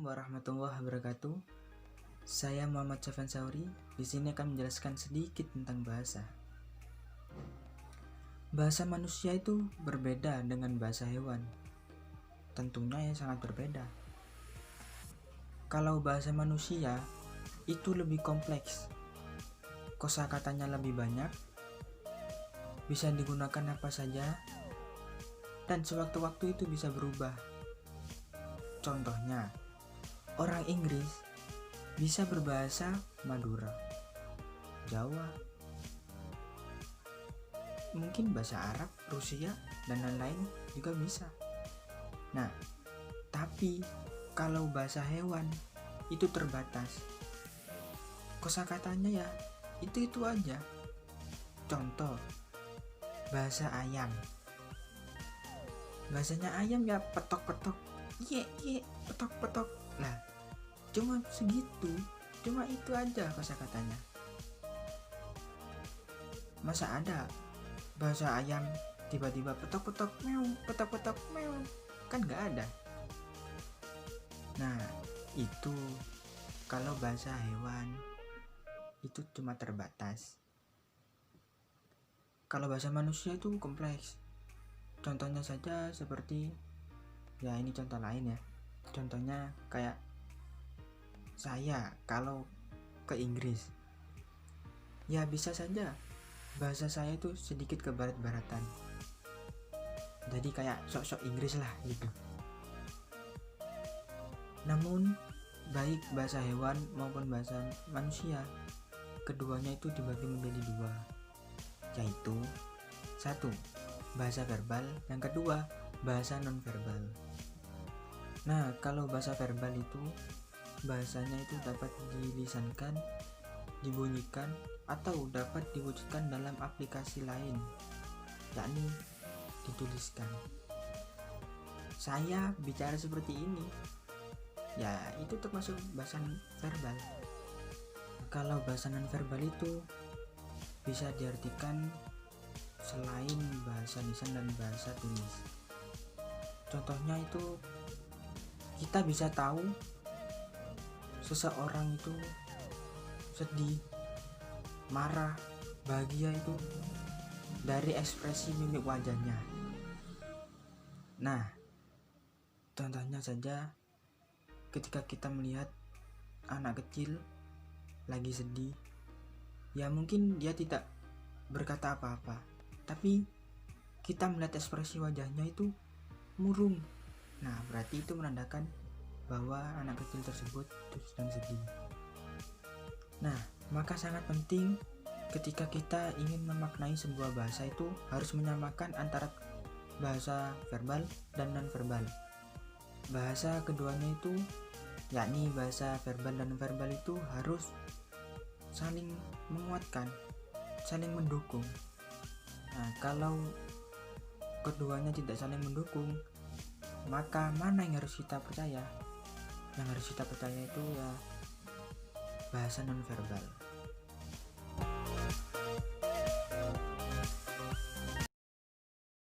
warahmatullahi wabarakatuh. Saya Muhammad Sofyan Sauri. Di sini akan menjelaskan sedikit tentang bahasa. Bahasa manusia itu berbeda dengan bahasa hewan. Tentunya sangat berbeda. Kalau bahasa manusia itu lebih kompleks. Kosakatanya lebih banyak. Bisa digunakan apa saja. Dan sewaktu-waktu itu bisa berubah. Contohnya, orang Inggris bisa berbahasa Madura, Jawa, mungkin bahasa Arab, Rusia, dan lain-lain juga bisa. Nah, tapi kalau bahasa hewan itu terbatas. Kosakatanya ya itu aja. Contoh, bahasa ayam. Bahasanya ayam ya petok-petok, ye petok-petok. Lah, cuma segitu, cuma itu aja kosakatanya. Masa ada bahasa ayam tiba-tiba petok-petok meow, petok-petok meow? Kan nggak ada. Nah, itu kalau bahasa hewan itu cuma terbatas. Kalau bahasa manusia itu kompleks. Contohnya saja seperti, ya ini contoh lain ya. Contohnya kayak saya kalau ke Inggris, ya bisa saja bahasa saya itu sedikit ke barat-baratan. Jadi kayak sok-sok Inggris lah gitu. Namun baik bahasa hewan maupun bahasa manusia, keduanya itu dibagi menjadi dua, yaitu satu, bahasa verbal, yang kedua bahasa non-verbal. Nah, kalau bahasa verbal itu bahasanya itu dapat dilisankan, dibunyikan, atau dapat diwujudkan dalam aplikasi lain, yakni dituliskan. Saya bicara seperti ini, ya itu termasuk bahasa verbal. Kalau bahasa non-verbal itu bisa diartikan selain bahasa lisan dan bahasa tulis. Contohnya itu kita bisa tahu seseorang itu sedih, marah, bahagia itu dari ekspresi mimik wajahnya. Nah, contohnya saja ketika kita melihat anak kecil lagi sedih, ya mungkin dia tidak berkata apa-apa, tapi kita melihat ekspresi wajahnya itu murung. Nah, berarti itu menandakan bahwa anak kecil tersebut sedang sedih. Nah, maka sangat penting ketika kita ingin memaknai sebuah bahasa itu harus menyamakan antara bahasa verbal dan non-verbal. Bahasa keduanya itu, yakni bahasa verbal dan non-verbal itu harus saling menguatkan, saling mendukung. Nah, kalau keduanya tidak saling mendukung, maka mana yang harus kita percaya? Yang harus kita percaya itu ya bahasa non-verbal.